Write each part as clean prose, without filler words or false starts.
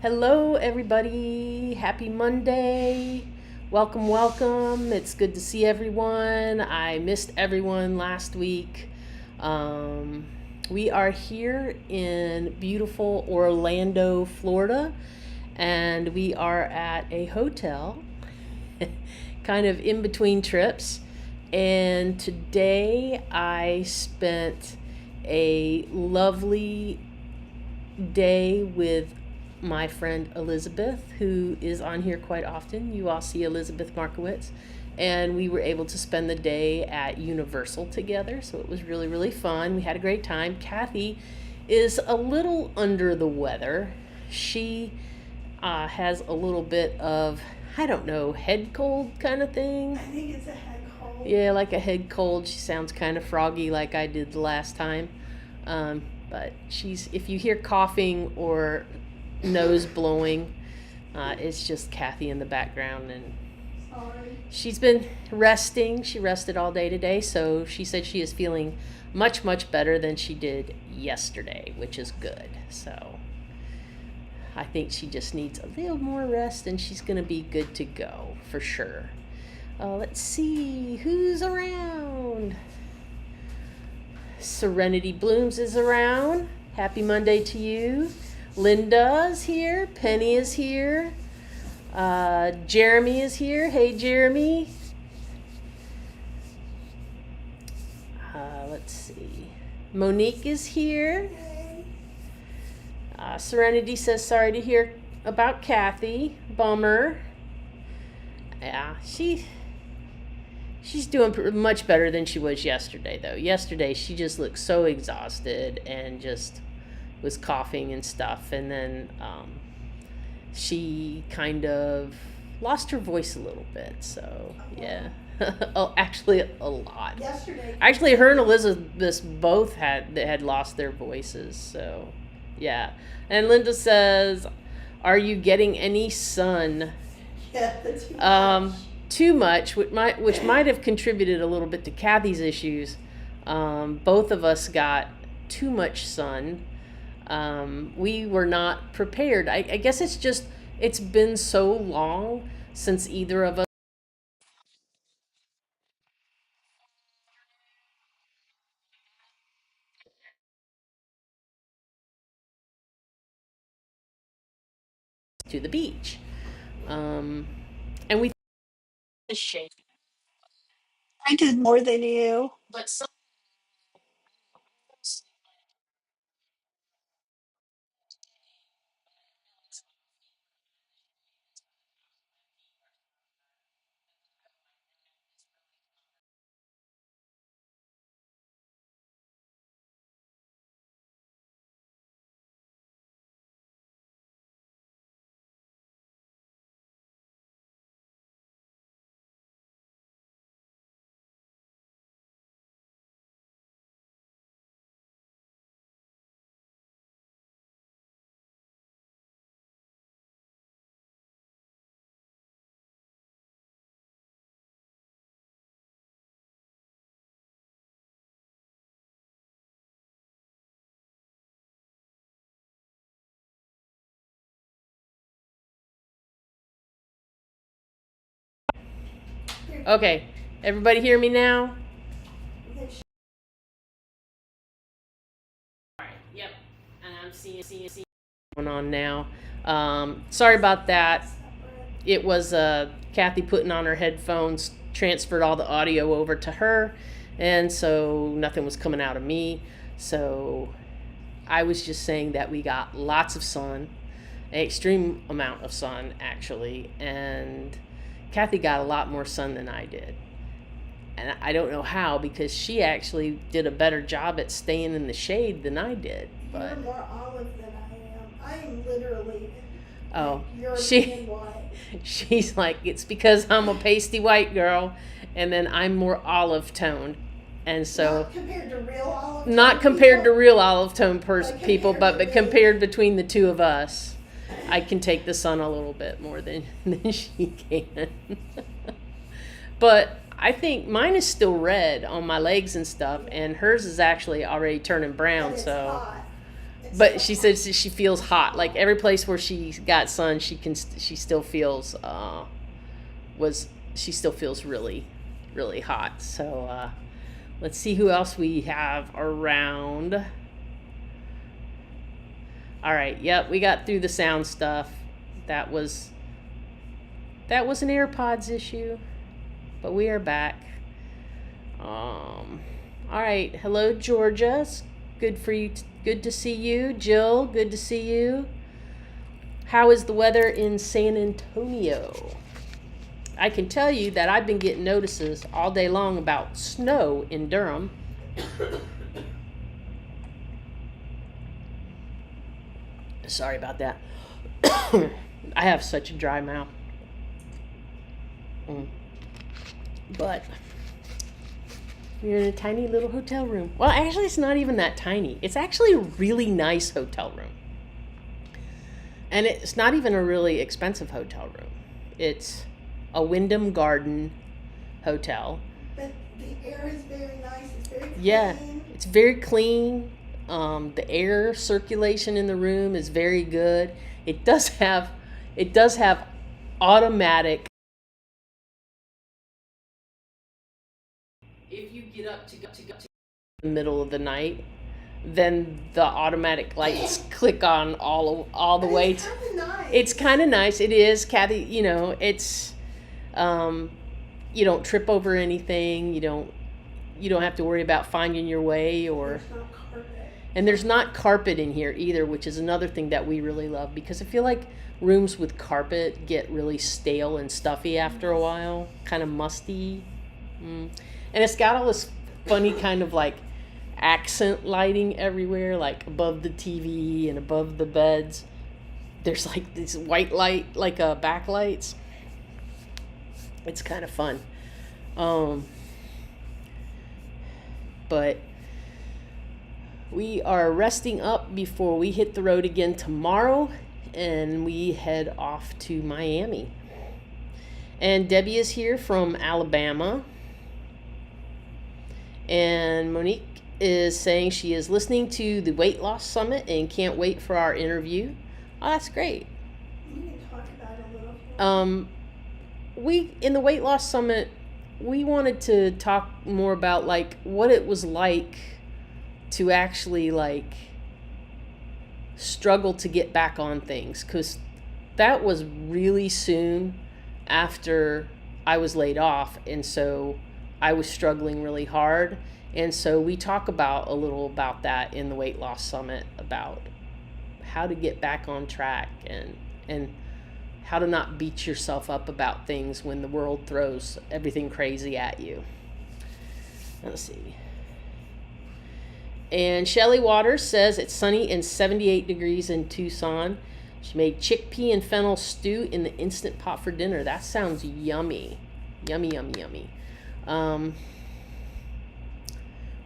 Hello, everybody. Happy Monday. Welcome, welcome. It's good to see everyone. I missed everyone last week. We are here in beautiful Orlando, Florida, and we are at a hotel, kind of in between trips. And today I spent a lovely day with my friend Elizabeth, who is on here quite often. You all see Elizabeth Markowitz. And we were able to spend the day at Universal together. So it was really, really fun. We had a great time. Kathy is a little under the weather. She has a little bit of, I don't know, head cold kind of thing. I think it's a head cold. Yeah, like a head cold. She sounds kind of froggy like I did the last time. But if you hear coughing or nose blowing, it's just Kathy in the background, and Sorry. she's been resting. She rested all day today, so she said she is feeling much, much better than she did yesterday, which is good. So I think she just needs a little more rest, and she's going to be good to go for sure. Let's see who's around. Serenity Blooms is around. Happy Monday to you. Linda's here. Penny is here. Jeremy is here. Hey, Jeremy. Let's see. Monique is here. Serenity says sorry to hear about Kathy. Bummer. Yeah, she's doing much better than she was yesterday, though. Yesterday, she just looked so exhausted and just was coughing and stuff. And then she kind of lost her voice a little bit. So, yeah. Oh, actually, a lot. Yesterday. Actually, her and Elizabeth both had lost their voices. So, yeah. And Linda says, are you getting any sun? Yeah, too much. Too much, which might have contributed a little bit to Kathy's issues. Both of us got too much sun. We were not prepared. I guess it's been so long since either of us to the beach. And we the shade, I did more than you. but some Okay, everybody hear me now? All right. Yep. And I'm seeing going on now. Sorry about that. It was Kathy putting on her headphones, transferred all the audio over to her, and so nothing was coming out of me. So I was just saying that we got lots of sun, an extreme amount of sun actually, and Kathy got a lot more sun than I did. And I don't know how, because she actually did a better job at staying in the shade than I did. But You're more olive than I am. I am literally oh, European white. she's like, it's because I'm a pasty white girl, and then I'm more olive toned, and so Not compared to real olive. not tone compared to people. real olive tone But people, compared but to compared between the two of us, I can take the sun a little bit more than she can. But I think mine is still red on my legs and stuff, and hers is actually already turning brown. And it's So hot. But she says she feels hot. Like every place where she got sun, she still feels she still feels really, really hot. So let's see who else we have around. All right. Yep, we got through the sound stuff. That was an AirPods issue, but we are back. All right. Hello, Georgia. It's good for you. Good to see you, Jill. Good to see you. How is the weather in San Antonio? I can tell you that I've been getting notices all day long about snow in Durham. Sorry about that. I have such a dry mouth. But we're in a tiny little hotel room. Well, actually, it's not even that tiny. It's actually a really nice hotel room. And it's not even a really expensive hotel room. It's a Wyndham Garden hotel. But the air is very nice. It's very clean. Yeah, it's very clean. The air circulation in the room is very good. It does have automatic. If you get up to the middle of the night, then the automatic lights click on all the way. It's kind of nice. It's kind of nice. It is, Kathy. You know, it's you don't trip over anything. You don't have to worry about finding your way or. There's not carpet. And there's not carpet in here either, which is another thing that we really love, because I feel like rooms with carpet get really stale and stuffy after a while, kind of musty. And it's got all this funny kind of like accent lighting everywhere, like above the TV and above the beds. There's like these white light, like backlights. It's kind of fun. But we are resting up before we hit the road again tomorrow, and we head off to Miami. And Debbie is here from Alabama. And Monique is saying she is listening to the Weight Loss Summit and can't wait for our interview. Oh, that's great. You can talk about it a little. In the Weight Loss Summit, we wanted to talk more about like what it was like to actually like struggle to get back on things, because that was really soon after I was laid off, and so I was struggling really hard. And so we talk about a little about that in the Weight Loss Summit, about how to get back on track and how to not beat yourself up about things when the world throws everything crazy at you. Let's see. And Shelly Waters says it's sunny and 78 degrees in Tucson. She made chickpea and fennel stew in the Instant Pot for dinner. That sounds yummy. Yummy, yummy, yummy.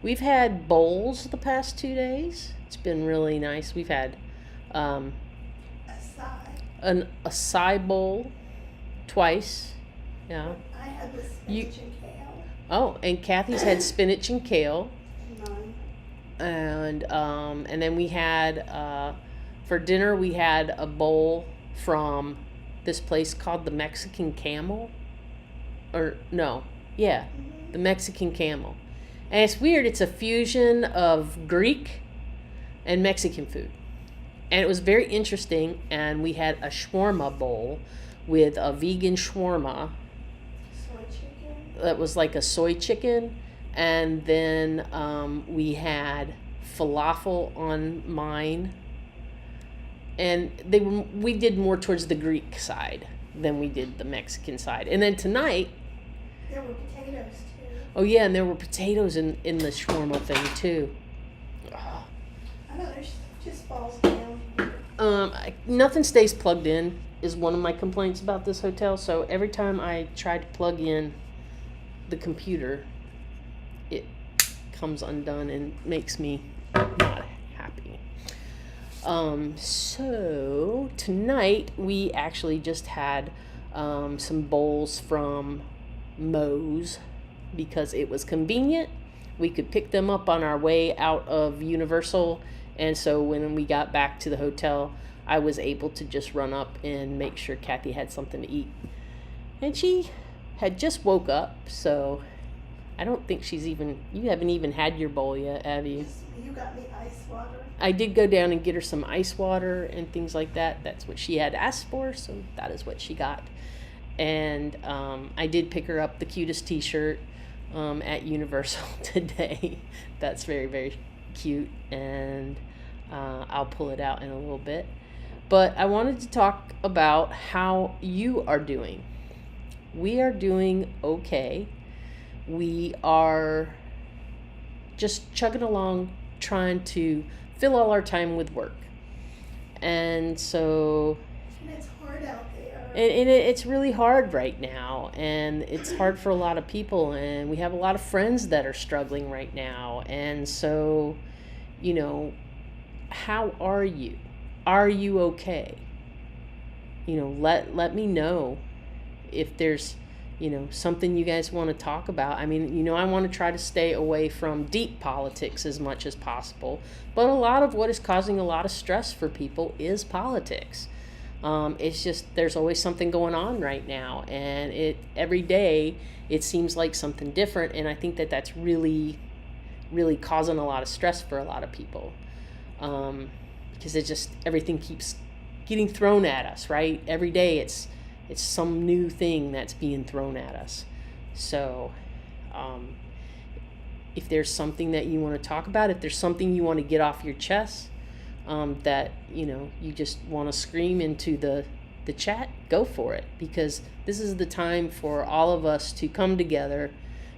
We've had bowls the past 2 days. It's been really nice. We've had Acai. an acai bowl twice. Yeah. I had the spinach and kale. Oh, and Kathy's had spinach and kale. None. And then we had for dinner we had a bowl from this place called the Mexican Camel, or no, yeah, the Mexican Camel. And it's weird, it's a fusion of Greek and Mexican food, and it was very interesting. And we had a shawarma bowl with a vegan shawarma Soy chicken. that was like a soy chicken. And then we had falafel on mine. And we did more towards the Greek side than we did the Mexican side. And then tonight... There were potatoes, too. Oh, yeah, and there were potatoes in the shawarma thing, too. I know, there's just falls down here. Nothing stays plugged in is one of my complaints about this hotel. So every time I try to plug in the computer, it comes undone and makes me not happy. So tonight we actually just had some bowls from Moe's because it was convenient. We could pick them up on our way out of Universal And so when we got back to the hotel, I was able to just run up and make sure Kathy had something to eat. And she had just woke up, so I don't think you haven't even had your bowl yet, have you? You got me ice water. I did go down and get her some ice water and things like that. That's what she had asked for, so that is what she got. And I did pick her up the cutest t-shirt at Universal today. That's very, very cute, and I'll pull it out in a little bit. But I wanted to talk about how you are doing. We are doing okay. We are just chugging along, trying to fill all our time with work. And so... And it's hard out there. And it's really hard right now. And it's hard for a lot of people. And we have a lot of friends that are struggling right now. And so, how are you? Are you okay? Let me know if there's something you guys want to talk about. I mean, I want to try to stay away from deep politics as much as possible, but a lot of what is causing a lot of stress for people is politics. It's just, there's always something going on right now, and every day it seems like something different, and I think that that's really, really causing a lot of stress for a lot of people, because everything keeps getting thrown at us, right? Every day it's some new thing that's being thrown at us. So if there's something that you want to talk about, if there's something you want to get off your chest, that you just want to scream into the chat, go for it, because this is the time for all of us to come together,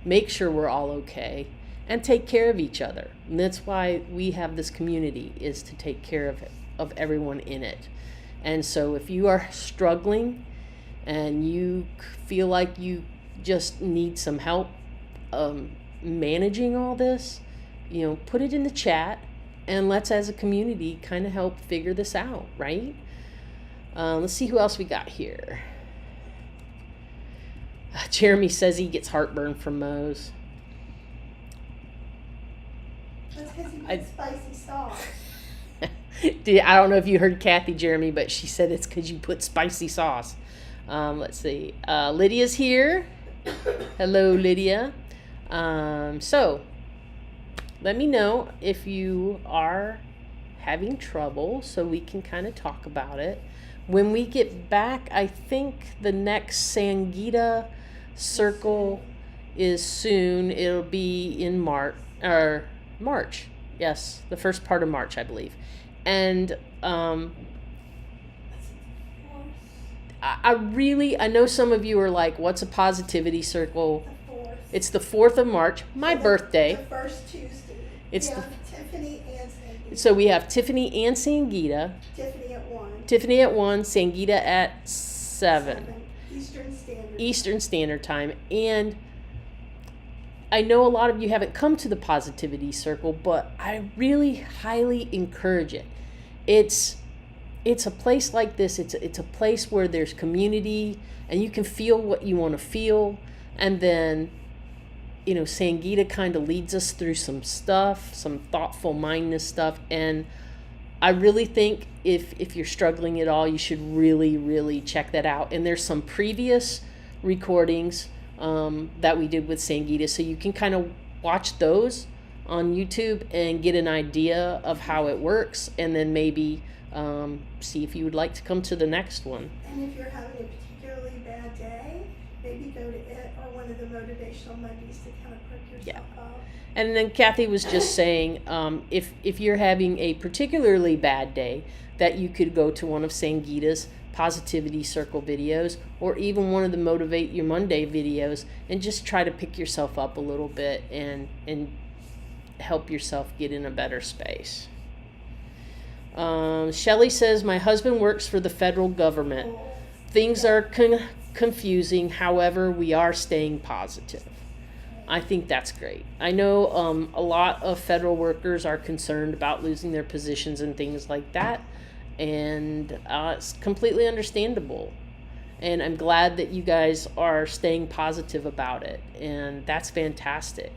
make sure we're all okay, and take care of each other. And that's why we have this community, is to take care of everyone in it. And so if you are struggling and you feel like you just need some help managing all this, put it in the chat, and let's, as a community, kind of help figure this out, right? Let's see who else we got here. Jeremy says he gets heartburn from Moe's. That's because he put spicy sauce. I don't know if you heard Kathy, Jeremy, but she said it's because you put spicy sauce. Let's see. Lydia's here. Hello, Lydia. So, let me know if you are having trouble so we can kind of talk about it. When we get back, I think the next Sangita circle is soon. It'll be in March. Yes, the first part of March, I believe. And I know some of you are like, what's a positivity circle? It's the 4th of March, my birthday. The first Tuesday. It's Tiffany and Sangita. So we have Tiffany and Sangita. Tiffany at 1. Sangita at 7. Eastern Standard Time. And I know a lot of you haven't come to the positivity circle, but I really highly encourage it. It's a place like this. It's a place where there's community, and you can feel what you want to feel. And then, Sangita kind of leads us through some stuff, some thoughtful mindness stuff. And I really think if you're struggling at all, you should really, really check that out. And there's some previous recordings that we did with Sangita, so you can kind of watch those on YouTube and get an idea of how it works, and then maybe see if you would like to come to the next one. And if you're having a particularly bad day, maybe go to it or one of the motivational Mondays to kind of perk yourself up. And then Kathy was just saying, if you're having a particularly bad day, that you could go to one of Sangita's Positivity Circle videos, or even one of the Motivate Your Monday videos, and just try to pick yourself up a little bit and help yourself get in a better space. Shelley says, my husband works for the federal government. Things are confusing. However, we are staying positive. I think that's great. I know a lot of federal workers are concerned about losing their positions and things like that. And it's completely understandable. And I'm glad that you guys are staying positive about it. And that's fantastic.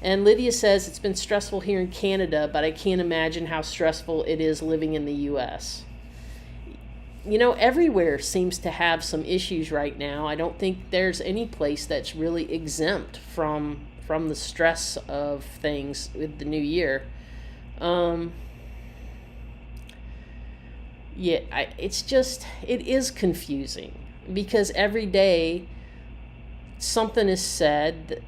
And Lydia says it's been stressful here in Canada, but I can't imagine how stressful it is living in the U.S. You know, everywhere seems to have some issues right now. I don't think there's any place that's really exempt from the stress of things with the new year. It is confusing because every day something is said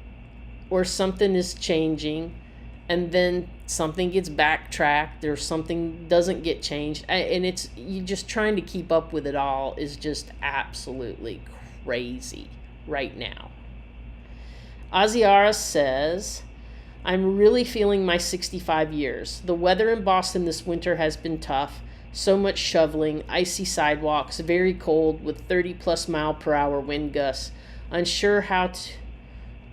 or something is changing, and then something gets backtracked or something doesn't get changed, and it's you just trying to keep up with it all is just absolutely crazy right now. Aziara says, I'm really feeling my 65 years. The weather in Boston this winter has been tough. So much shoveling, icy sidewalks, very cold with 30+ mph wind gusts. Unsure how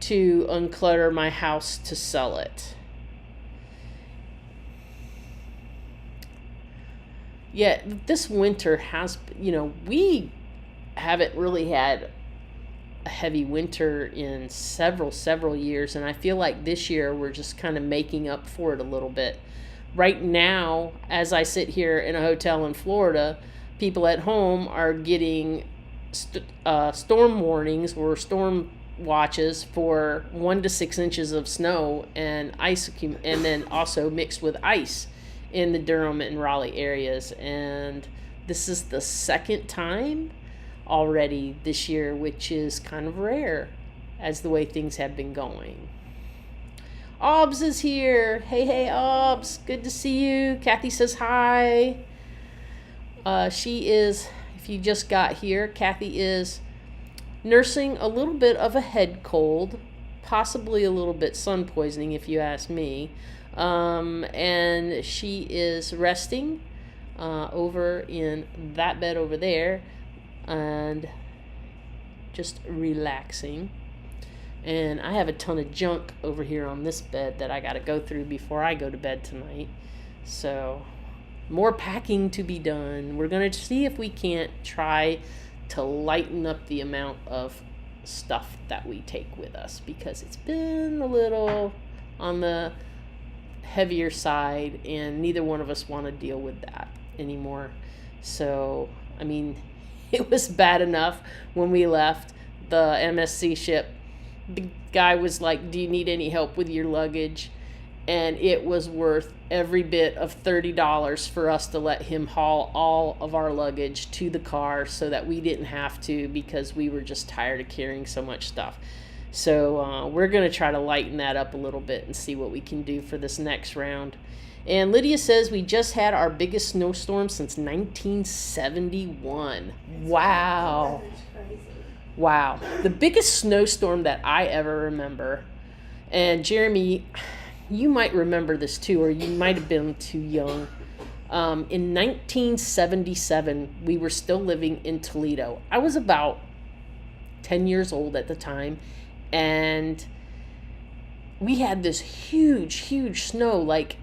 to unclutter my house to sell it. Yeah, this winter has, we haven't really had a heavy winter in several years, and I feel like this year we're just kind of making up for it a little bit. Right now, as I sit here in a hotel in Florida, people at home are getting storm warnings or storm watches for 1 to 6 inches of snow and ice, and then also mixed with ice in the Durham and Raleigh areas. And this is the second time already this year, which is kind of rare as the way things have been going. Obbs is here. Hey, Obbs. Good to see you. Kathy says hi. She is, if you just got here, Kathy is nursing a little bit of a head cold, possibly a little bit sun poisoning if you ask me. And she is resting over in that bed over there and just relaxing. And I have a ton of junk over here on this bed that I got to go through before I go to bed tonight. So, more packing to be done. We're going to see if we can't try to lighten up the amount of stuff that we take with us, because it's been a little on the heavier side, and neither one of us want to deal with that anymore. So, I mean, it was bad enough when we left the MSC ship. The guy was like, do you need any help with your luggage? And it was worth every bit of $30 for us to let him haul all of our luggage to the car so that we didn't have to, because we were just tired of carrying so much stuff. So we're going to try to lighten that up a little bit and see what we can do for this next round. And Lydia says we just had our biggest snowstorm since 1971. Wow. Wow. The biggest snowstorm that I ever remember. And Jeremy, you might remember this too, or you might have been too young. In 1977, we were still living in Toledo. I was about 10 years old at the time, and we had this huge snow. Like,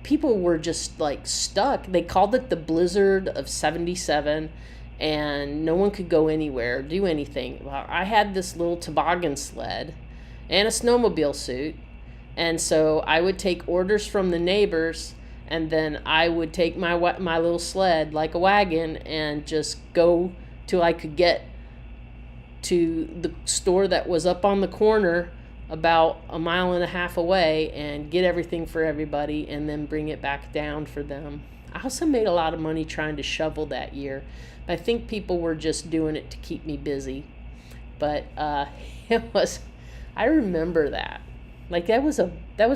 people were just like stuck. They called it the blizzard of 77, and no one could go anywhere or do anything. Well, I had this little toboggan sled and a snowmobile suit, and so I would take orders from the neighbors, and then I would take my little sled like a wagon and just go till I could get to the store that was up on the corner about a mile and a half away and get everything for everybody and then bring it back down for them. I also made a lot of money trying to shovel that year. I think people were just doing it to keep me busy. But I remember that. Like, that was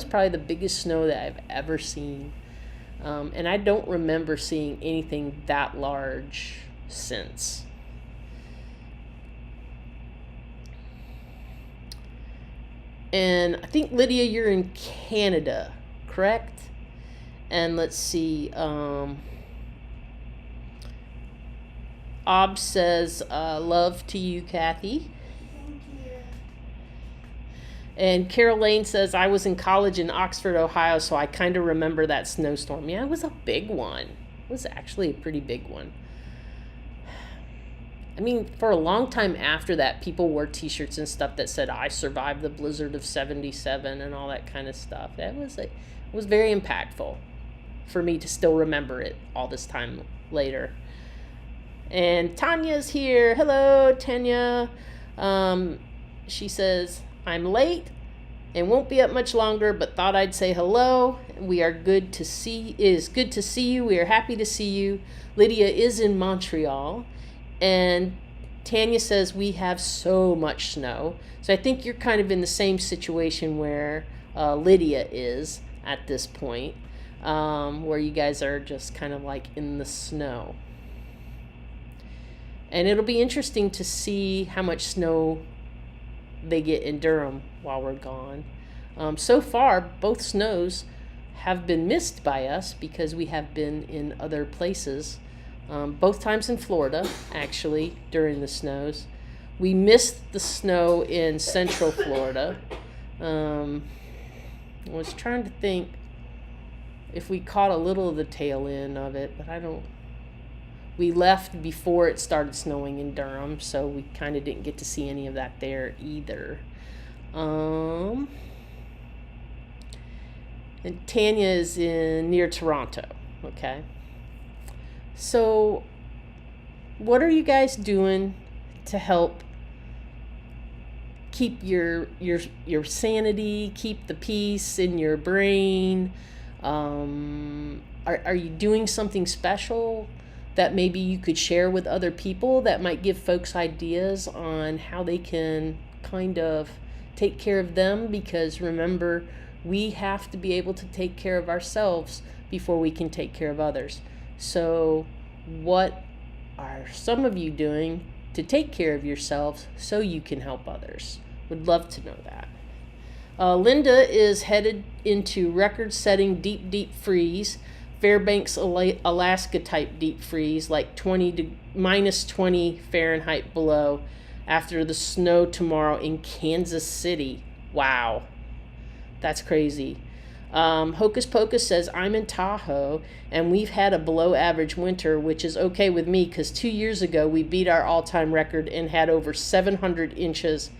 probably the biggest snow that I've ever seen. And I don't remember seeing anything that large since. And I think, Lydia, you're in Canada, correct? And let's see. Ob says, love to you, Kathy. Thank you. And Carol Lane says, I was in college in Oxford, Ohio, so I kind of remember that snowstorm. Yeah, it was a big one. It was actually a pretty big one. I mean, for a long time after that, people wore T-shirts and stuff that said "I survived the blizzard of '77" and all that kind of stuff. It was very impactful for me to still remember it all this time later. And Tanya's here. Hello, Tanya. She says, "I'm late and won't be up much longer, but thought I'd say hello. We are good to see. It is good to see you. We are happy to see you. Lydia is in Montreal." And Tanya says, "We have so much snow." So I think you're kind of in the same situation where Lydia is at this point, where you guys are just kind of like in the snow. And it'll be interesting to see how much snow they get in Durham while we're gone. So far, both snows have been missed by us because we have been in other places. Both times in Florida, actually, during the snows. We missed the snow in Central Florida. I was trying to think if we caught a little of the tail end of it, but I don't. We left before it started snowing in Durham, so we kind of didn't get to see any of that there either. And Tanya is near Toronto, okay? So, what are you guys doing to help keep your sanity, keep the peace in your brain? Are you doing something special that maybe you could share with other people that might give folks ideas on how they can kind of take care of them? Because remember, we have to be able to take care of ourselves before we can take care of others. So what are some of you doing to take care of yourselves so you can help others? Would love to know that. Linda is headed into record-setting deep freeze, Fairbanks, Alaska type deep freeze, like minus 20 Fahrenheit below, after the snow tomorrow in Kansas City. Wow, that's crazy. Hocus Pocus says, "I'm in Tahoe, and we've had a below average winter, which is okay with me because 2 years ago we beat our all-time record and had over 700 inches,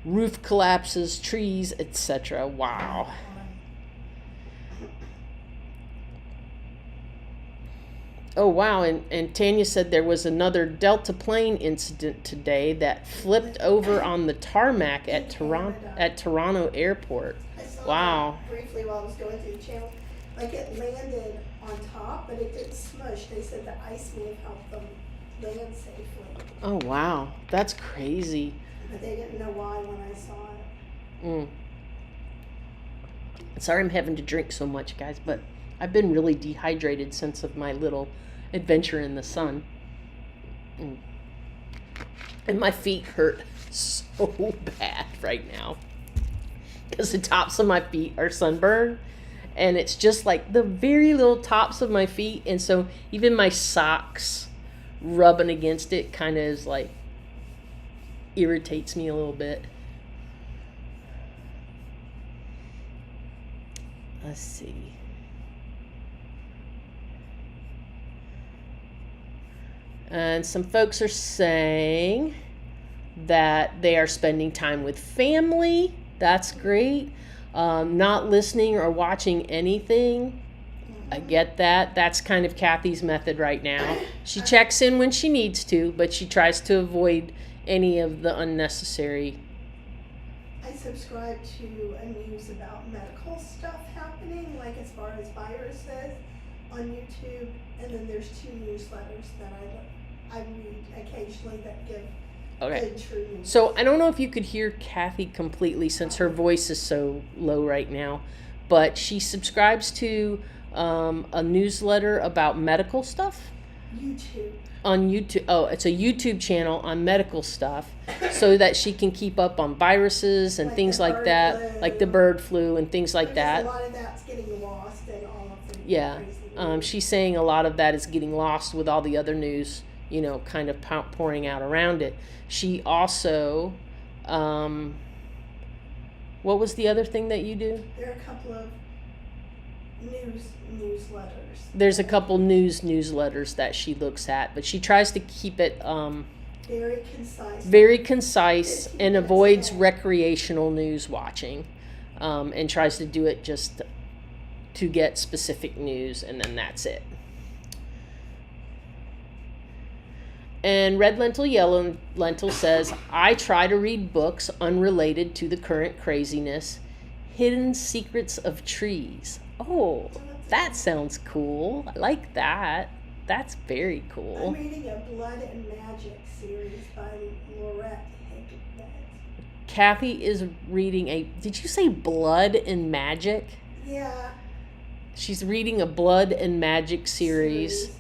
roof collapses, trees, etc." Wow. Oh, wow. And Tanya said there was another Delta plane incident today that flipped over on the tarmac at Toronto Airport. I saw Wow. that briefly while I was going through the channel. Like it landed on top, but it didn't smush. They said the ice may have helped them land safely. Oh, wow. That's crazy. But they didn't know why when I saw it. Sorry I'm having to drink so much, guys, but I've been really dehydrated since of my little adventure in the sun. And my feet hurt so bad right now because the tops of my feet are sunburned, and it's just like the very little tops of my feet, and so even my socks rubbing against it kind of is like irritates me a little bit. Let's see. And some folks are saying that they are spending time with family. That's great. Not listening or watching anything. I get that. That's kind of Kathy's method right now. She checks in when she needs to, but she tries to avoid any of the unnecessary. I subscribe to a news about medical stuff happening, like as far as viruses on YouTube, and then there's 2 newsletters that I read occasionally that give good true news. So I don't know if you could hear Kathy completely since her voice is so low right now, but she subscribes to a newsletter about medical stuff. On YouTube. Oh, it's a YouTube channel on medical stuff so that she can keep up on viruses and Like things the like bird that, flu. like the bird flu and things like Because that. a lot of that's getting lost in all of the Yeah. crazy news. She's saying a lot of that is getting lost with all the other news, kind of pouring out around it. She also, what was the other thing that you do? There are a couple of newsletters. There's a couple newsletters that she looks at, but she tries to keep it Very concise. And avoids recreational news watching, and tries to do it just to get specific news, and then that's it. And Red Lentil, Yellow Lentil says, I try to read books unrelated to the current craziness. Hidden Secrets of Trees. Oh, that sounds cool. I like that. That's very cool. I'm reading a Blood and Magic series by Lorette Higgins. Kathy is reading did you say Blood and Magic? Yeah. She's reading a Blood and Magic series.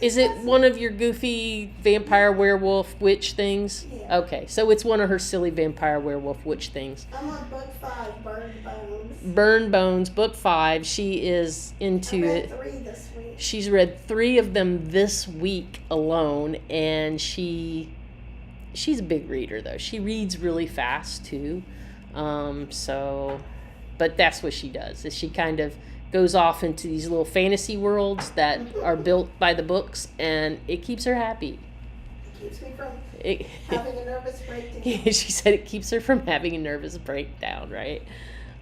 Is it one of your goofy vampire, werewolf, witch things? Yeah. Okay, so it's one of her silly vampire, werewolf, witch things. I'm on book 5, Burned Bones. Burned Bones, book 5. She is into it. I read 3 this week. She's read 3 of them this week alone, and she's a big reader, though. She reads really fast, too. But that's what she does, is she kind of goes off into these little fantasy worlds that are built by the books, and it keeps her happy. It keeps me from having a nervous breakdown. She said it keeps her from having a nervous breakdown, right?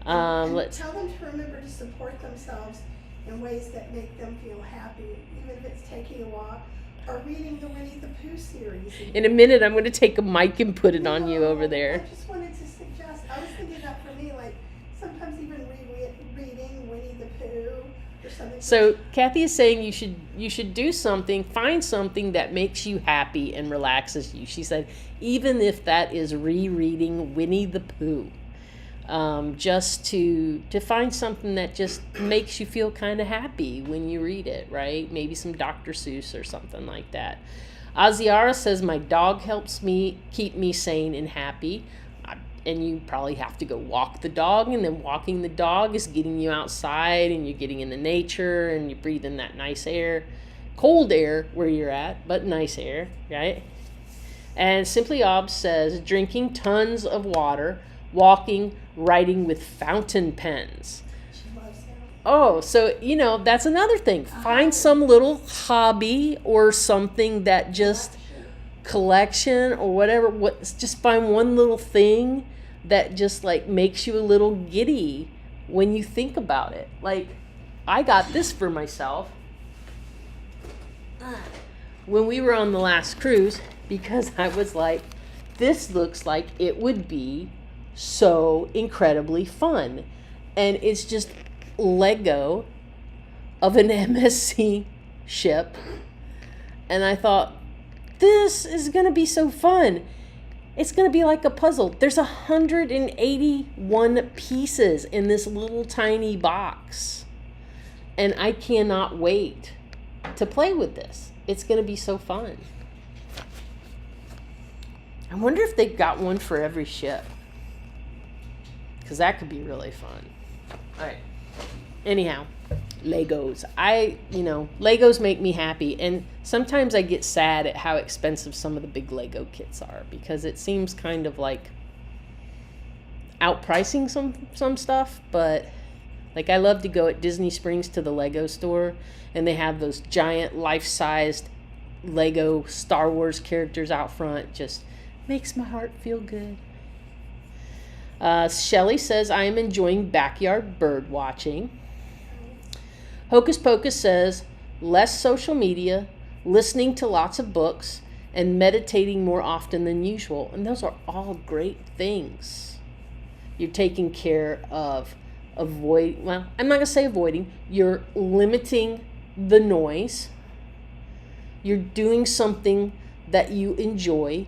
Let's tell them to remember to support themselves in ways that make them feel happy, even if it's taking a walk or reading the Winnie the Pooh series. In a minute, I'm going to take a mic and put it on you over there. I just wanted to suggest, I was thinking that for me, like sometimes even reading Winnie the Pooh or something. So Kathy is saying you should do something, find something that makes you happy and relaxes you. She said, even if that is rereading Winnie the Pooh, just to find something that just makes you feel kind of happy when you read it, right? Maybe some Dr. Seuss or something like that. Aziara says, my dog helps me keep me sane and happy. And you probably have to go walk the dog, and then walking the dog is getting you outside, and you're getting in the nature, and you're breathing that nice air, cold air where you're at, but nice air, right? And Simply Ob says, drinking tons of water, walking, writing with fountain pens. She loves that. Oh, so, that's another thing. Find some little hobby or something that just collection or whatever. Just find one little thing that just like makes you a little giddy when you think about it. Like, I got this for myself when we were on the last cruise, because I was like, this looks like it would be so incredibly fun. And it's just Lego of an MSC ship. And I thought, this is going to be so fun. It's going to be like a puzzle. There's 181 pieces in this little tiny box. And I cannot wait to play with this. It's going to be so fun. I wonder if they've got one for every ship, because that could be really fun. All right. Anyhow, Legos. Legos make me happy, and sometimes I get sad at how expensive some of the big Lego kits are, because it seems kind of like outpricing some stuff. But like, I love to go at Disney Springs to the Lego store, and they have those giant life-sized Lego Star Wars characters out front. Just makes my heart feel good. Shelley says, I am enjoying backyard bird watching. Hocus Pocus says, less social media, listening to lots of books, and meditating more often than usual. And those are all great things. You're taking care of I'm not going to say avoiding. You're limiting the noise. You're doing something that you enjoy,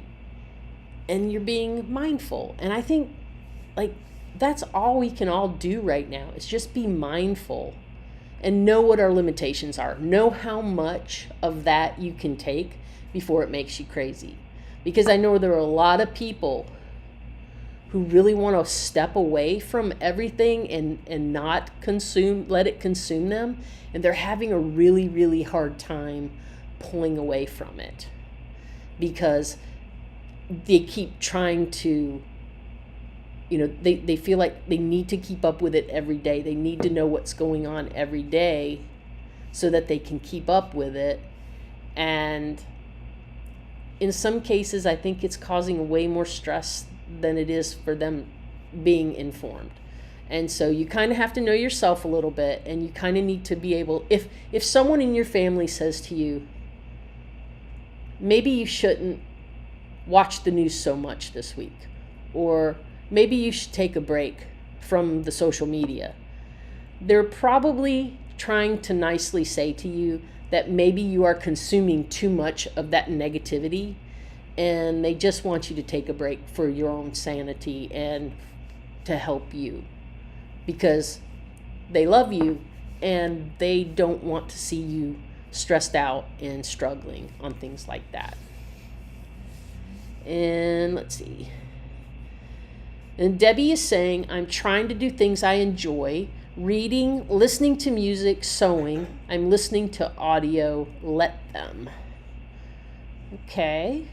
and you're being mindful. And I think, like, that's all we can all do right now, is just be mindful and know what our limitations are. Know how much of that you can take before it makes you crazy. Because I know there are a lot of people who really want to step away from everything and not let it consume them. And they're having a really, really hard time pulling away from it, because they keep trying to, they feel like they need to keep up with it every day. They need to know what's going on every day so that they can keep up with it. And in some cases, I think it's causing way more stress than it is for them being informed. And so you kind of have to know yourself a little bit, and you kind of need to be able, if someone in your family says to you, maybe you shouldn't watch the news so much this week, or maybe you should take a break from the social media, they're probably trying to nicely say to you that maybe you are consuming too much of that negativity, and they just want you to take a break for your own sanity and to help you, because they love you and they don't want to see you stressed out and struggling on things like that. And let's see. And Debbie is saying, I'm trying to do things I enjoy: reading, listening to music, sewing. I'm listening to audio. Let them. Okay.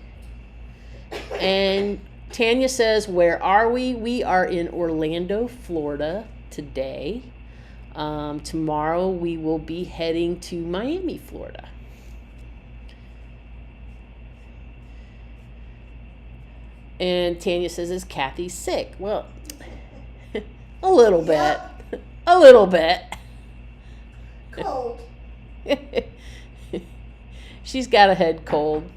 And Tanya says, where are we? We are in Orlando, Florida today. Tomorrow we will be heading to Miami, Florida. And Tanya says, is Kathy sick? Well, a little bit. A little bit. Cold. She's got a head cold.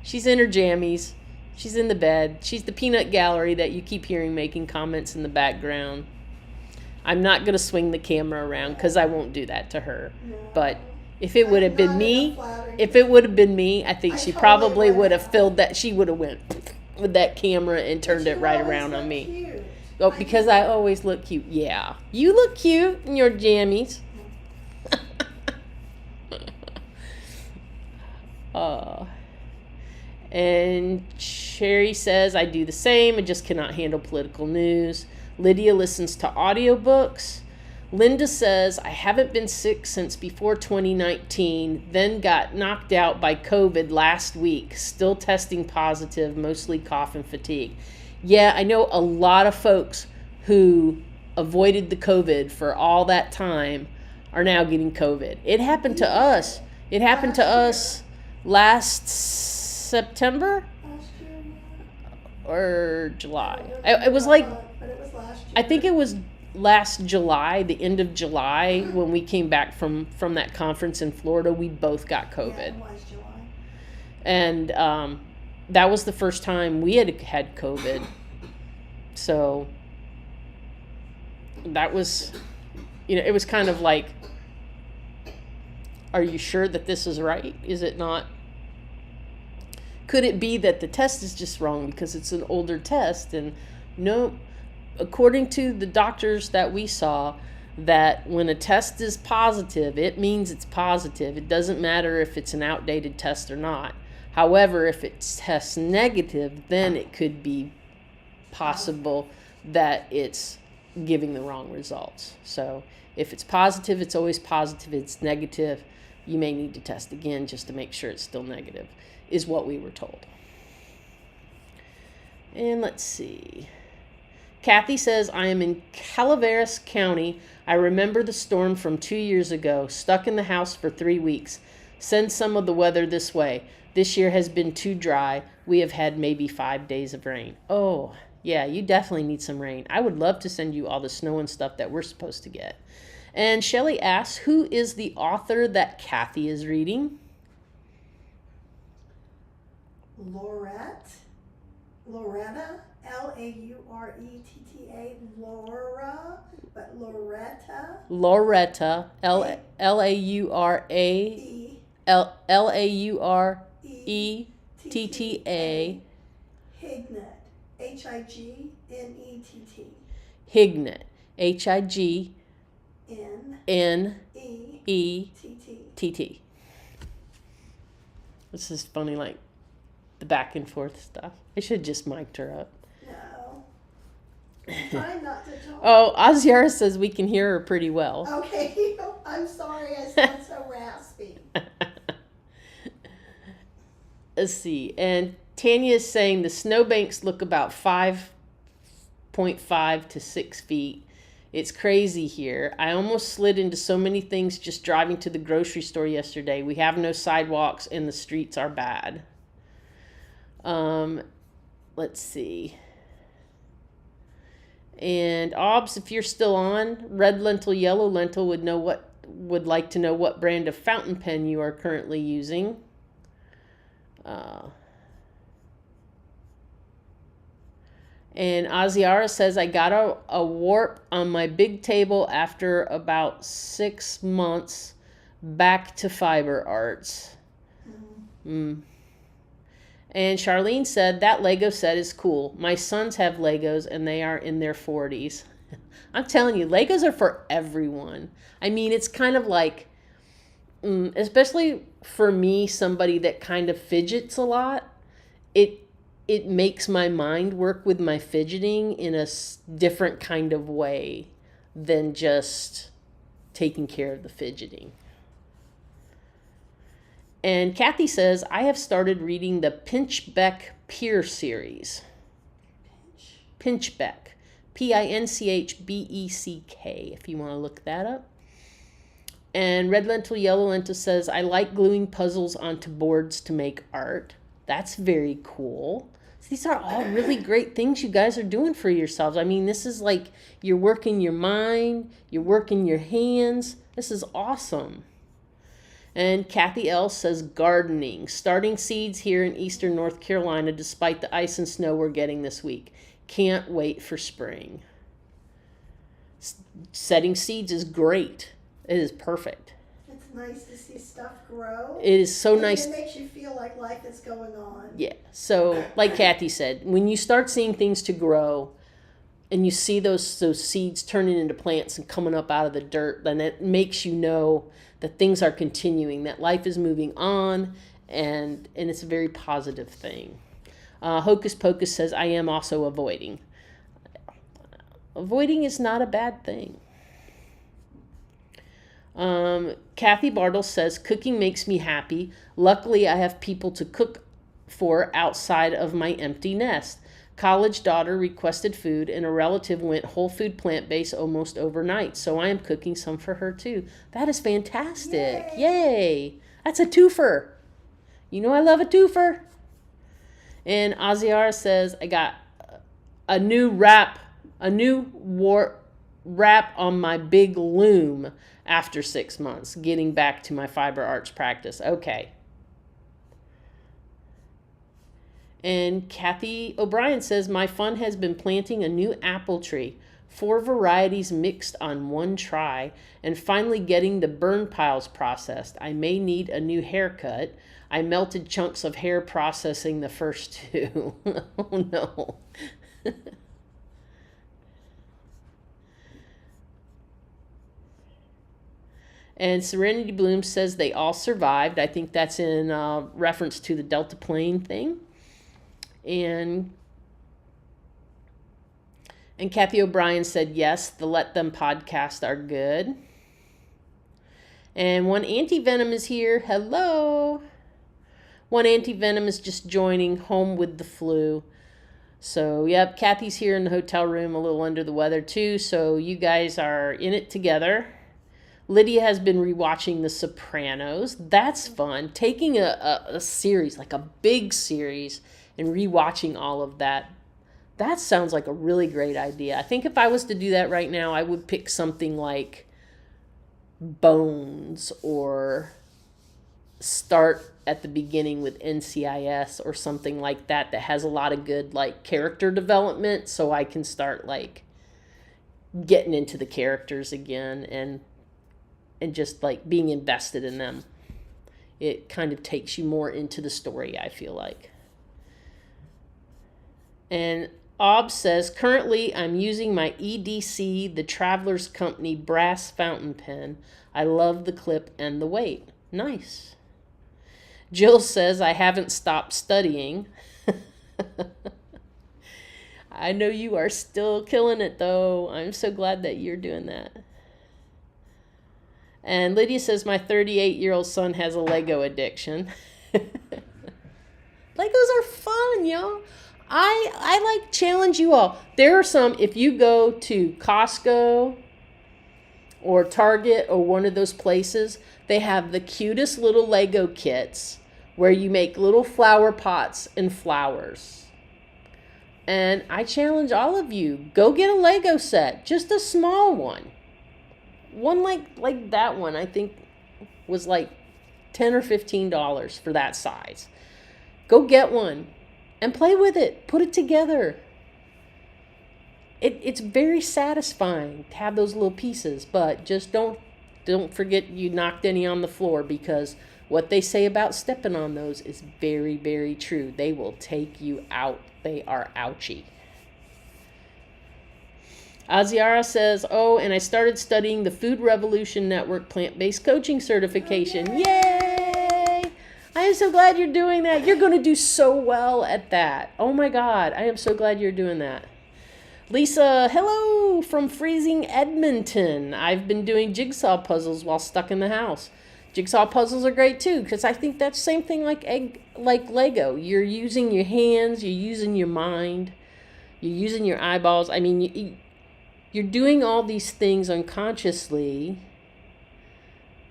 She's in her jammies. She's in the bed. She's the peanut gallery that you keep hearing making comments in the background. I'm not going to swing the camera around because I won't do that to her. No. But if it would have been me, I think she probably would have filled that. She would have went with that camera and turned it right around on me. Cute. Oh, because I always look cute. Yeah. You look cute in your jammies. And Sherry says, I do the same. I just cannot handle political news. Lydia listens to audiobooks. Linda says, I haven't been sick since before 2019, then got knocked out by COVID last week. Still testing positive, mostly cough and fatigue. Yeah, I know a lot of folks who avoided the COVID for all that time are now getting COVID. It happened to us. It happened to us last September or July. It was like, but it was last year. I think it was last July, the end of July, when we came back from that conference in Florida. We both got COVID. Yeah, it was July. And that was the first time we had COVID. So that was, it was kind of like, are you sure that this is right? Is it not? Could it be that the test is just wrong because it's an older test? And no, according to the doctors that we saw, that when a test is positive, it means it's positive. It doesn't matter if it's an outdated test or not. However, if it tests negative, then it could be possible that it's giving the wrong results. So if it's positive, it's always positive. If it's negative, you may need to test again just to make sure it's still negative, is what we were told. And let's see. Kathy says, I am in Calaveras County. I remember the storm from 2 years ago. Stuck in the house for 3 weeks. Send some of the weather this way. This year has been too dry. We have had maybe 5 days of rain. Oh, yeah, you definitely need some rain. I would love to send you all the snow and stuff that we're supposed to get. And Shelley asks, who is the author that Kathy is reading? Loretta, Lauretta, Laura, but Loretta. Loretta, Laureetta. Hignett, Hignett. Hignett, Hignett. This is funny, like the back and forth stuff. I should have just mic'd her up. No. I'm trying not to talk. Oh, Aziara says we can hear her pretty well. Okay, I'm sorry I sound so raspy. Let's see. And Tanya is saying the snowbanks look about 5.5 to 6 feet. It's crazy here. I almost slid into so many things just driving to the grocery store yesterday. We have no sidewalks and the streets are bad. Let's see. And Obs, if you're still on, red lentil, yellow lentil would like to know what brand of fountain pen you are currently using. And Aziara says, I got a warp on my big table after about 6 months back to fiber arts. And Charlene said, that Lego set is cool. My sons have Legos and they are in their 40s. I'm telling you, Legos are for everyone. I mean, it's kind of like, especially for me, somebody that kind of fidgets a lot, it makes my mind work with my fidgeting in a different kind of way than just taking care of the fidgeting. And Kathy says, I have started reading the Pinchbeck Peer series. Pinchbeck. Pinchbeck, if you want to look that up. And Red Lentil, Yellow Lentil says, I like gluing puzzles onto boards to make art. That's very cool. These are all really great things you guys are doing for yourselves. I mean, this is like you're working your mind, you're working your hands. This is awesome. And Kathy L. says gardening, starting seeds here in eastern North Carolina despite the ice and snow we're getting this week. Can't wait for spring. Setting seeds is great. It is perfect. It's nice to see stuff grow. It is so nice. It makes you feel like life is going on. Yeah. So, like Kathy said, when you start seeing things to grow and you see those seeds turning into plants and coming up out of the dirt, then it makes you know that things are continuing, that life is moving on, and it's a very positive thing. Hocus Pocus says, I am also avoiding. Avoiding is not a bad thing. Kathy Bartle says, cooking makes me happy. Luckily, I have people to cook for outside of my empty nest. College daughter requested food, and a relative went whole food plant-based almost overnight. So I am cooking some for her too. That is fantastic. Yay. That's a twofer. You know I love a twofer. And Aziara says, I got a new wrap on my big loom after 6 months, getting back to my fiber arts practice. Okay. And Kathy O'Brien says, my fun has been planting a new apple tree, 4 varieties mixed on one try, and finally getting the burn piles processed. I may need a new haircut. I melted chunks of hair processing the first 2. Oh no. And Serenity Bloom says they all survived. I think that's in reference to the Delta plane thing. And Kathy O'Brien said, yes, the Let Them podcast are good. And One Anti-Venom is here. Hello. One Anti-Venom is just joining, home with the flu. So, yep, Kathy's here in the hotel room, a little under the weather too. So you guys are in it together. Lydia has been rewatching The Sopranos. That's fun. Taking a series, like a big series, and rewatching all of that. That sounds like a really great idea. I think if I was to do that right now, I would pick something like Bones, or start at the beginning with NCIS or something like that has a lot of good like character development, so I can start like getting into the characters again and just like being invested in them. It kind of takes you more into the story, I feel like. And Ob says, currently I'm using my EDC, the Traveler's Company brass fountain pen. I love the clip and the weight. Nice. Jill says, I haven't stopped studying. I know you are still killing it though. I'm so glad that you're doing that. And Lydia says, my 38-year-old son has a Lego addiction. Legos are fun, y'all. I like challenge you all. There are some, if you go to Costco or Target or one of those places, they have the cutest little Lego kits where you make little flower pots and flowers. And I challenge all of you, go get a Lego set, just a small one. One like that one, I think was like $10 or $15 for that size. Go get one and play with it. Put it together. It's very satisfying to have those little pieces, but just don't forget you knocked any on the floor, because what they say about stepping on those is very, very true. They will take you out. They are ouchy. Aziara says, oh, and I started studying the Food Revolution Network plant-based coaching certification. Oh, yay! I am so glad you're doing that. You're going to do so well at that. Oh my God, I am so glad you're doing that. Lisa, hello from freezing Edmonton. I've been doing jigsaw puzzles while stuck in the house. Jigsaw puzzles are great too, because I think that's the same thing like Lego. You're using your hands, you're using your mind, you're using your eyeballs. I mean, you're doing all these things unconsciously,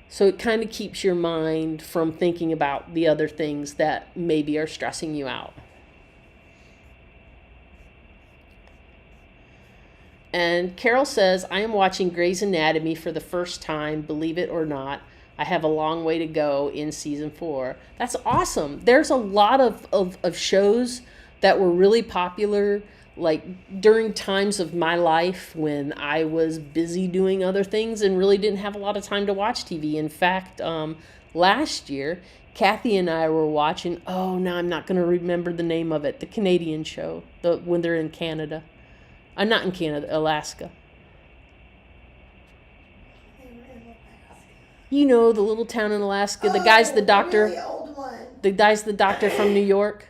so it kind of keeps your mind from thinking about the other things that maybe are stressing you out. And Carol says, I am watching Grey's Anatomy for the first time, believe it or not. I have a long way to go in season 4. That's awesome. There's a lot of shows that were really popular, like during times of my life when I was busy doing other things and really didn't have a lot of time to watch TV. In fact, last year, Kathy and I were watching, now I'm not going to remember the name of it, the Canadian show, when they're in Canada. Not in Canada, Alaska. You know, the little town in Alaska. The guy's the doctor. Really old one. The guy's the doctor from New York.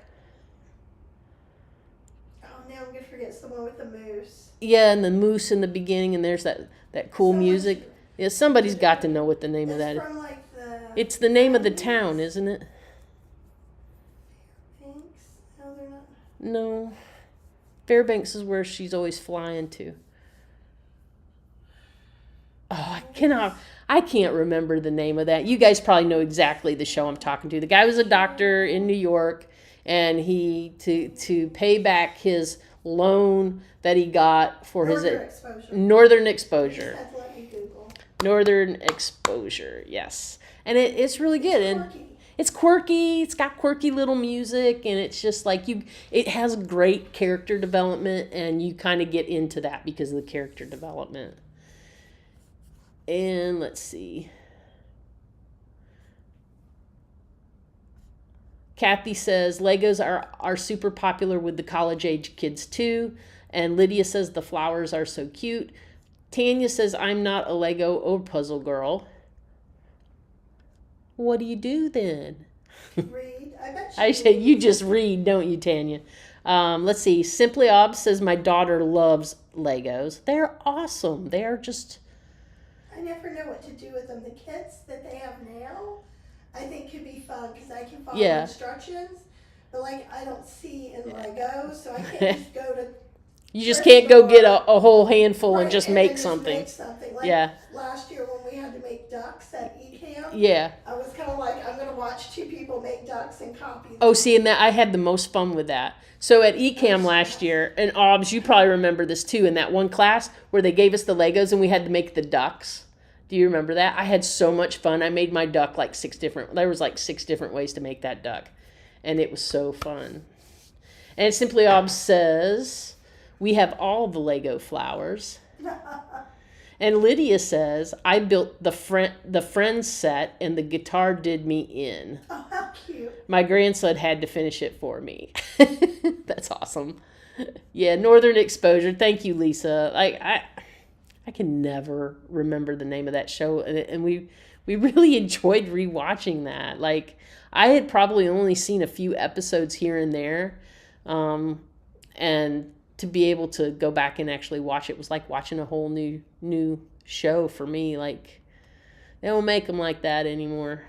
Oh, now I'm going to forget. It's the one with the moose. Yeah, and the moose in the beginning, and there's that cool music. Yeah, somebody's got to know what the name of that is. From like it's the name of the town, isn't it? Fairbanks? No, they're not. No. Fairbanks is where she's always flying to. Oh, I can't remember the name of that. You guys probably know exactly the show I'm talking to. The guy was a doctor in New York, and he to pay back his loan that he got for Northern Exposure. That's what you Google. Northern Exposure, yes. And it's really good. And it's quirky. It's got quirky little music, and it's just like it has great character development, and you kind of get into that because of the character development. And let's see. Kathy says Legos are super popular with the college age kids too. And Lydia says the flowers are so cute. Tanya says I'm not a Lego or puzzle girl. What do you do then? Read. I bet I say you just read, don't you, Tanya? Let's see. Simply Ob says my daughter loves Legos. They're awesome. They are just... I never know what to do with them. The kits that they have now, I think could be fun because I can follow instructions. But like I don't see in Legos, so I can't just go to... You just can't go get a whole handful and just make something. Like last year when we had to make ducks at eCamp, I was kind of like, I'm going to watch 2 people make ducks and copy them. Oh, see, and I had the most fun with that. So at eCamp last year, and Obs, you probably remember this too, in that one class where they gave us the Legos and we had to make the ducks. Do you remember that? I had so much fun. I made my duck like 6 different ways to make that duck. And it was so fun. And Simply Obs says... We have all the Lego flowers. And Lydia says, I built the Friends set and the guitar did me in. Oh, how cute. My grandson had to finish it for me. That's awesome. Yeah, Northern Exposure. Thank you, Lisa. I can never remember the name of that show. And we really enjoyed rewatching that. Like, I had probably only seen a few episodes here and there. And... to be able to go back and actually watch it was like watching a whole new show for me. Like, they don't make them like that anymore,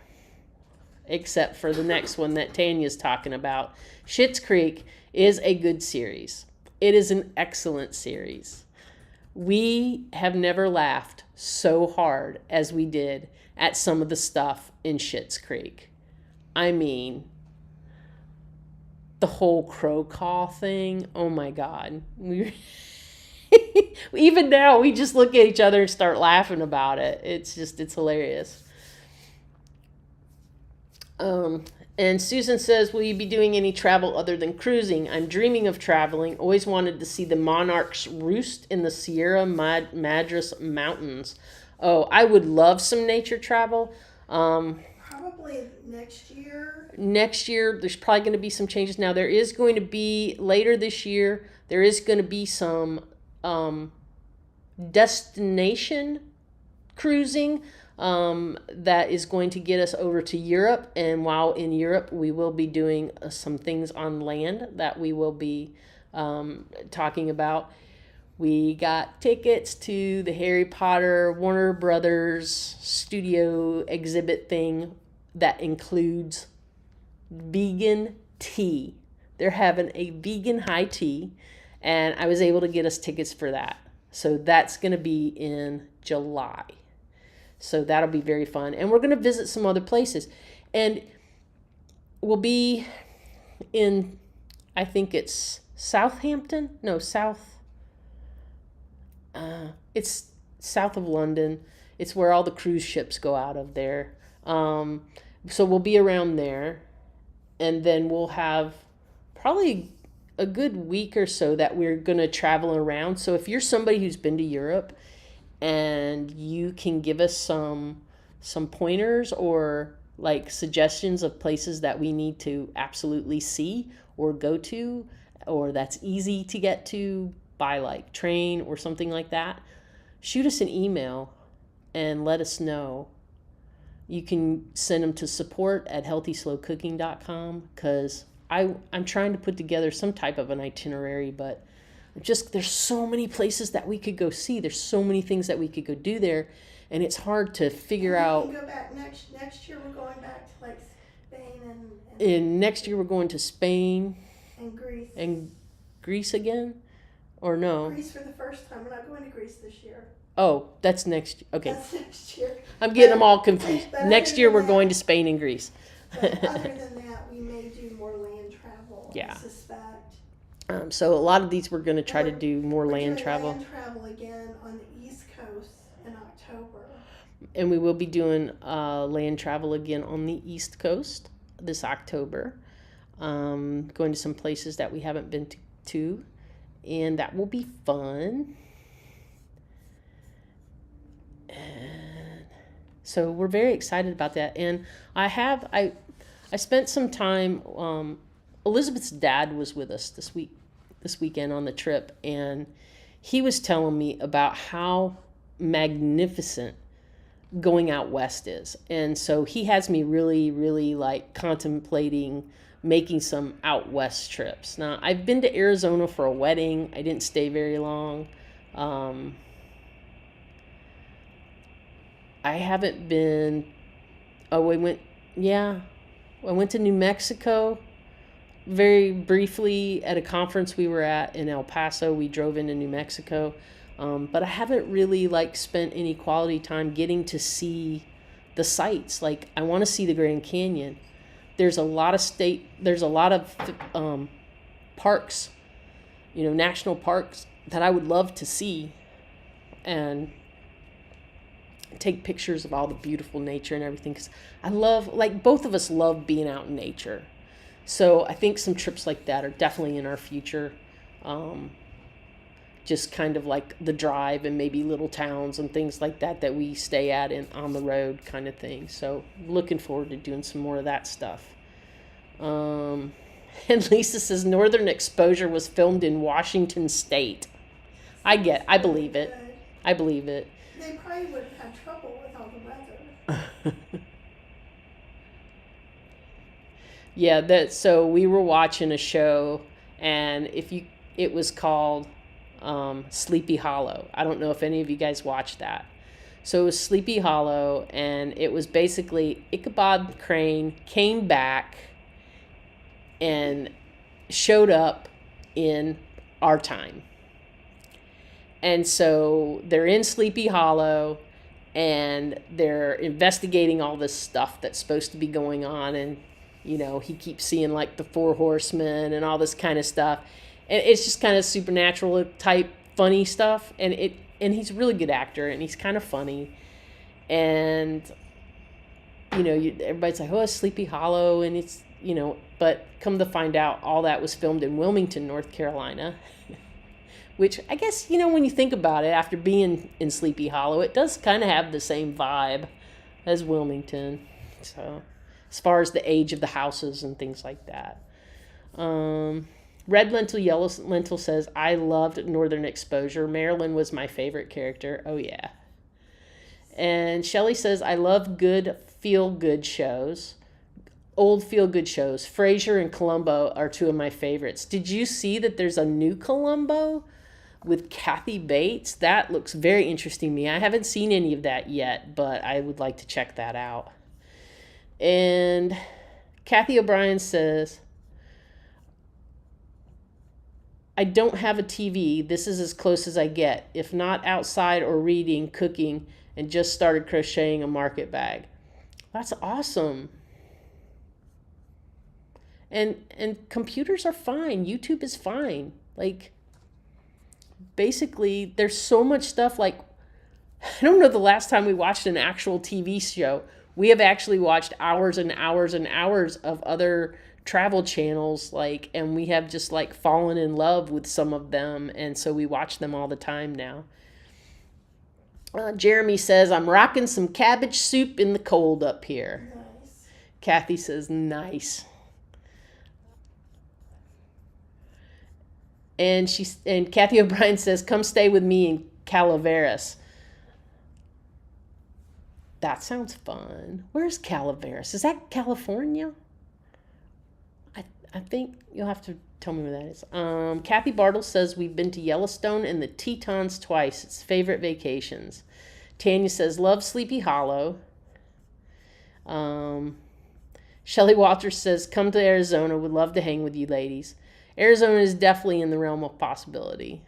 except for the next one that Tanya's talking about. Schitt's Creek is a good series. It is an excellent series. We have never laughed so hard as we did at some of the stuff in Schitt's Creek. I mean, the whole crow call thing. Oh my God. Even now, we just look at each other and start laughing about it. It's hilarious. And Susan says, will you be doing any travel other than cruising? I'm dreaming of traveling. Always wanted to see the monarchs roost in the Sierra Madres Mountains. Oh, I would love some nature travel. Probably next year. Next year, there's probably going to be some changes. Now, there is going to be, later this year, there is going to be some destination cruising that is going to get us over to Europe. And while in Europe, we will be doing some things on land that we will be talking about. We got tickets to the Harry Potter Warner Brothers studio exhibit thing that includes vegan tea. They're having a vegan high tea, and I was able to get us tickets for that. So that's going to be in July. So that'll be very fun. And we're going to visit some other places. And we'll be in, I think it's Southampton? No, it's south of London. It's where all the cruise ships go out of there. So we'll be around there. And then we'll have probably a good week or so that we're going to travel around. So if you're somebody who's been to Europe and you can give us some pointers or like suggestions of places that we need to absolutely see or go to, or that's easy to get to by like train or something like that, shoot us an email and let us know. You can send them to support@healthyslowcooking.com, because I'm trying to put together some type of an itinerary, but there's so many places that we could go see. There's so many things that we could go do there, and it's hard to figure out. We can go back next year. We're going back to like Spain and next year we're going to Spain and Greece. And Greece again, or no? Greece for the first time. We're not going to Greece this year. Oh, that's next. Okay. That's next year. I'm getting them all confused. Next year we're going to Spain and Greece. But other than that, we may do more land travel. Yeah. I suspect. So a lot of these we're going to try to do more land travel. Land travel again on the East Coast in October. And we will be doing land travel again on the East Coast this October. Going to some places that we haven't been to, and that will be fun. And so we're very excited about that. And I spent some time. Elizabeth's dad was with us this weekend on the trip, and he was telling me about how magnificent going out west is. And so he has me really, really like contemplating making some out west trips. Now, I've been to Arizona for a wedding. I didn't stay very long. I haven't been. I went to New Mexico very briefly at a conference we were at in El Paso. We drove into New Mexico, but I haven't really like spent any quality time getting to see the sights. Like, I want to see the Grand Canyon. There's a lot of parks, national parks that I would love to see and take pictures of all the beautiful nature and everything, because I love, like, both of us love being out in nature. So I think some trips like that are definitely in our future. Just kind of like the drive and maybe little towns and things like that we stay at and on the road kind of thing. So looking forward to doing some more of that stuff. And Lisa says Northern Exposure was filmed in Washington State. I believe it. I believe it. They probably would have had trouble with all the weather. Yeah, so we were watching a show, and it was called Sleepy Hollow. I don't know if any of you guys watched that. So it was Sleepy Hollow, and it was basically Ichabod Crane came back and showed up in our time. And so they're in Sleepy Hollow, and they're investigating all this stuff that's supposed to be going on. And he keeps seeing like the Four Horsemen and all this kind of stuff. And it's just kind of supernatural type funny stuff. And he's a really good actor, and he's kind of funny. And, everybody's like, oh, it's Sleepy Hollow. And it's, but come to find out, all that was filmed in Wilmington, North Carolina. Which I guess, when you think about it, after being in Sleepy Hollow, it does kind of have the same vibe as Wilmington. So, as far as the age of the houses and things like that. Red Lentil, Yellow Lentil says, I loved Northern Exposure. Marilyn was my favorite character. Oh, yeah. And Shelley says, I love good feel-good shows. Old feel-good shows. Frasier and Columbo are two of my favorites. Did you see that there's a new Columbo with Kathy Bates? That looks very interesting to me. I haven't seen any of that yet, but I would like to check that out. And Kathy O'Brien says, I don't have a TV. This is as close as I get. If not outside or reading, cooking, and just started crocheting a market bag. That's awesome. And computers are fine. YouTube is fine. Like, basically, there's so much stuff. Like, I don't know the last time we watched an actual TV show. We have actually watched hours and hours and hours of other travel channels, and we have just fallen in love with some of them, and so we watch them all the time now. Jeremy says, I'm rocking some cabbage soup in the cold up here. Nice. Kathy says, nice. And Kathy O'Brien says, come stay with me in Calaveras. That sounds fun. Where's Calaveras? Is that California? I think you'll have to tell me where that is. Kathy Bartle says, we've been to Yellowstone and the Tetons twice. It's favorite vacations. Tanya says, love Sleepy Hollow. Shelley Walters says, come to Arizona. Would love to hang with you ladies. Arizona is definitely in the realm of possibility.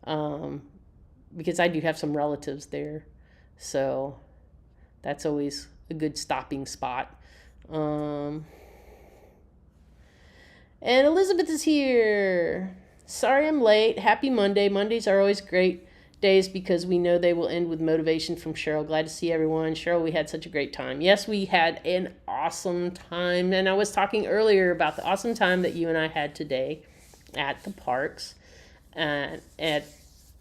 Because I do have some relatives there. So that's always a good stopping spot. And Elizabeth is here. Sorry I'm late. Happy Monday. Mondays are always great days because we know they will end with motivation from Cheryl. Glad to see everyone. Cheryl, we had such a great time. Yes, we had an awesome time. And I was talking earlier about the awesome time that you and I had today at the parks at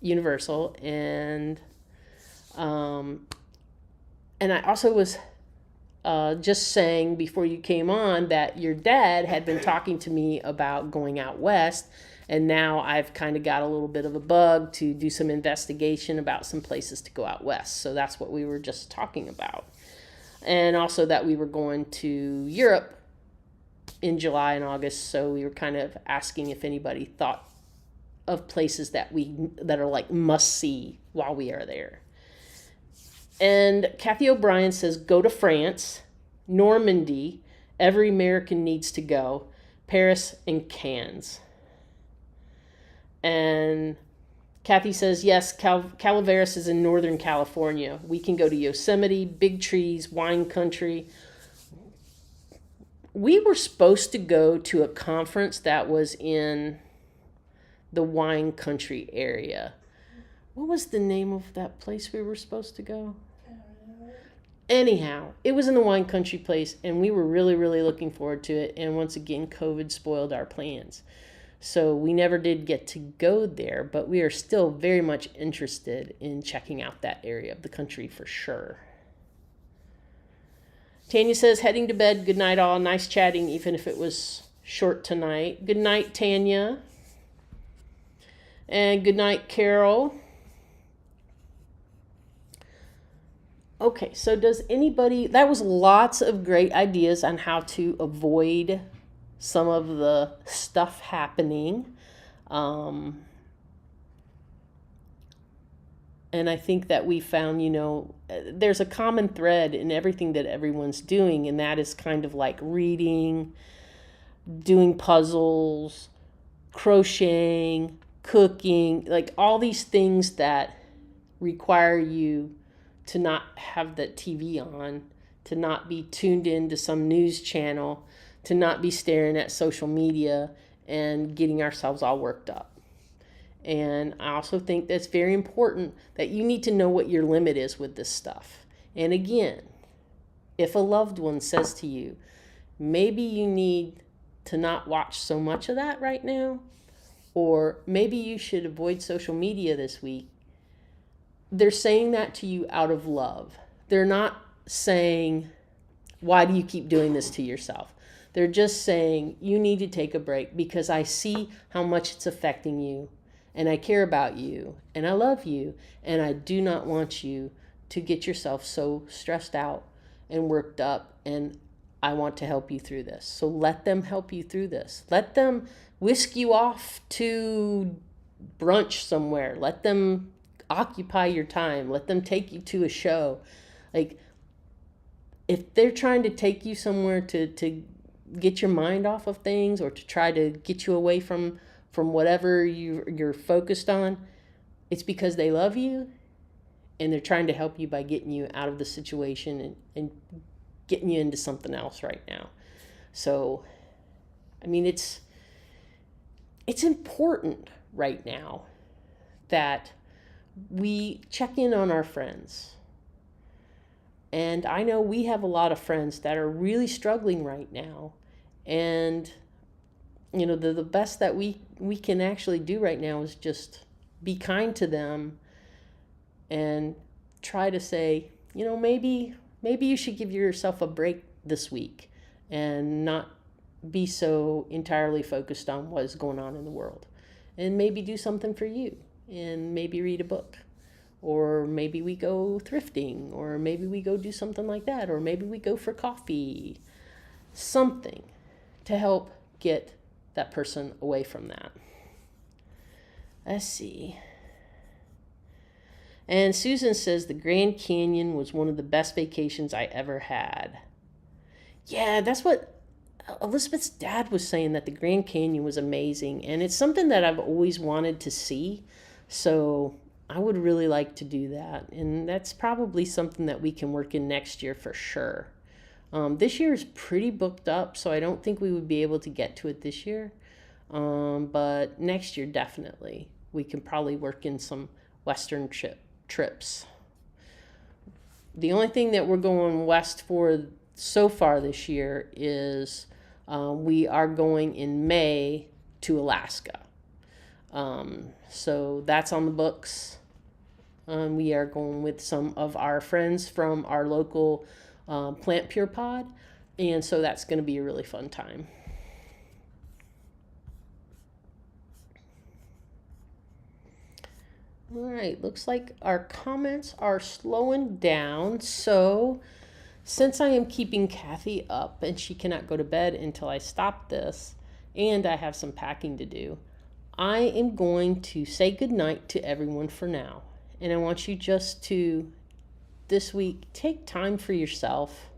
Universal. And I also was just saying before you came on that your dad had been talking to me about going out west, and now I've kind of got a little bit of a bug to do some investigation about some places to go out west. So that's what we were just talking about. And also that we were going to Europe in July and August, so we were kind of asking if anybody thought of places that are must see while we are there. And Kathy O'Brien says, go to France, Normandy, every American needs to go, Paris and Cannes. And Kathy says, yes, Calaveras is in Northern California. We can go to Yosemite, big trees, wine country. We were supposed to go to a conference that was in the wine country area. What was the name of that place we were supposed to go? Anyhow, it was in the wine country place, and we were really, really looking forward to it. And once again, COVID spoiled our plans. So we never did get to go there, but we are still very much interested in checking out that area of the country for sure. Tanya says, heading to bed. Good night, all. Nice chatting, even if it was short tonight. Good night, Tanya. And good night, Carol. Okay, so does anybody, that was lots of great ideas on how to avoid some of the stuff happening. And I think that we found, there's a common thread in everything that everyone's doing, and that is kind of like reading, doing puzzles, crocheting, cooking, like all these things that require you to not have the TV on to not be tuned into some news channel, to not be staring at social media and getting ourselves all worked up. And I also think that's very important that you need to know what your limit is with this stuff. And again, if a loved one says to you, maybe you need to not watch so much of that right now, or maybe you should avoid social media this week, they're saying that to you out of love. They're not saying, why do you keep doing this to yourself? They're just saying, you need to take a break because I see how much it's affecting you, and I care about you, and I love you, and I do not want you to get yourself so stressed out and worked up, and I want to help you through this. So let them help you through this. Let them whisk you off to brunch somewhere. Let them occupy your time. Let them take you to a show. Like, if they're trying to take you somewhere to get your mind off of things or to try to get you away from whatever you're focused on, it's because they love you and they're trying to help you by getting you out of the situation and getting you into something else right now. So, I mean, it's important right now that we check in on our friends. And I know we have a lot of friends that are really struggling right now. And, you know, the best that we can actually do right now is just be kind to them and try to say, you know, maybe you should give yourself a break this week and not be so entirely focused on what is going on in the world. And maybe do something for you, and maybe read a book, or maybe we go thrifting, or maybe we go do something like that, or maybe we go for coffee. Something to help get that person away from that. Let's see. And Susan says the Grand Canyon was one of the best vacations I ever had. Yeah, that's what Elizabeth's dad was saying, that the Grand Canyon was amazing. And it's something that I've always wanted to see. So I would really like to do that. And that's probably something that we can work in next year for sure. This year is pretty booked up, so I don't think we would be able to get to it this year. But next year, definitely. We can probably work in some Western trips. The only thing that we're going west for so far this year is we are going in May to Alaska. So that's on the books. We are going with some of our friends from our local Plant Pure Pod, and so that's going to be a really fun time. All right, looks like our comments are slowing down. So since I am keeping Kathy up and she cannot go to bed until I stop this, and I have some packing to do, I am going to say goodnight to everyone for now. And I want you just to, this week, take time for yourself.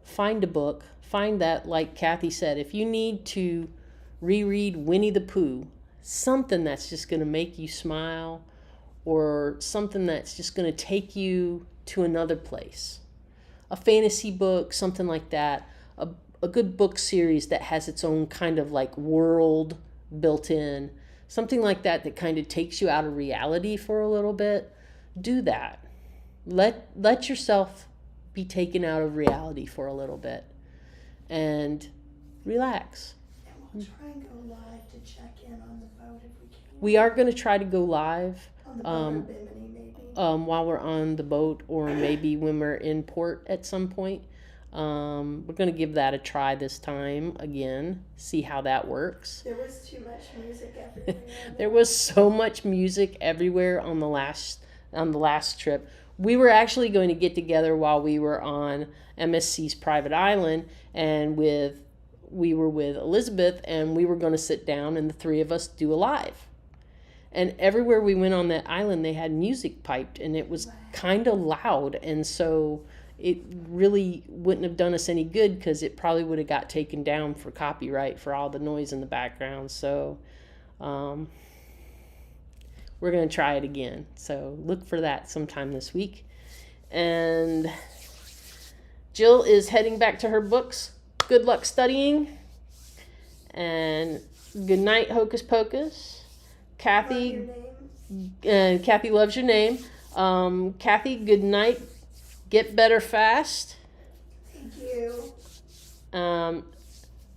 Find a book. Find that, like Kathy said, if you need to reread Winnie the Pooh, something that's just going to make you smile, or something that's just going to take you to another place. A fantasy book, something like that. A good book series that has its own kind of like world built in. Something like that kind of takes you out of reality for a little bit. Do that. Let yourself be taken out of reality for a little bit. And relax. And we'll try and go live to check in on the boat if we can. We are going to try to go live. On the boat or Bimini, maybe. While we're on the boat, or maybe when we're in port at some point. We're going to give that a try this time again, see how that works. There was too much music everywhere. There was so much music everywhere on the last trip. We were actually going to get together while we were on MSC's private island, and we were with Elizabeth, and we were going to sit down and the three of us do a live. And everywhere we went on that island, they had music piped, and it was kind of loud. And so it really wouldn't have done us any good, because it probably would have got taken down for copyright for all the noise in the background. So we're going to try it again. So look for that sometime this week. And Jill is heading back to her books. Good luck studying. And good night, Hocus Pocus. Kathy, Kathy loves your name. Kathy, good night. Get better fast. Thank you.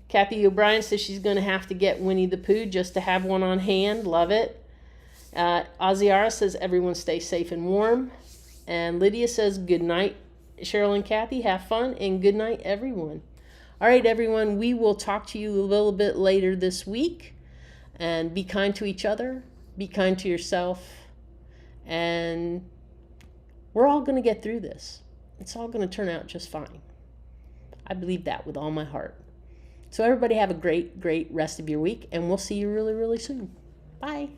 Kathy O'Brien says she's going to have to get Winnie the Pooh just to have one on hand. Love it. Oziara says everyone stay safe and warm. And Lydia says good night, Cheryl and Kathy. Have fun and good night, everyone. All right, everyone. We will talk to you a little bit later this week. And be kind to each other. Be kind to yourself. And we're all going to get through this. It's all going to turn out just fine. I believe that with all my heart. So everybody have a great, great rest of your week, and we'll see you really, really soon. Bye.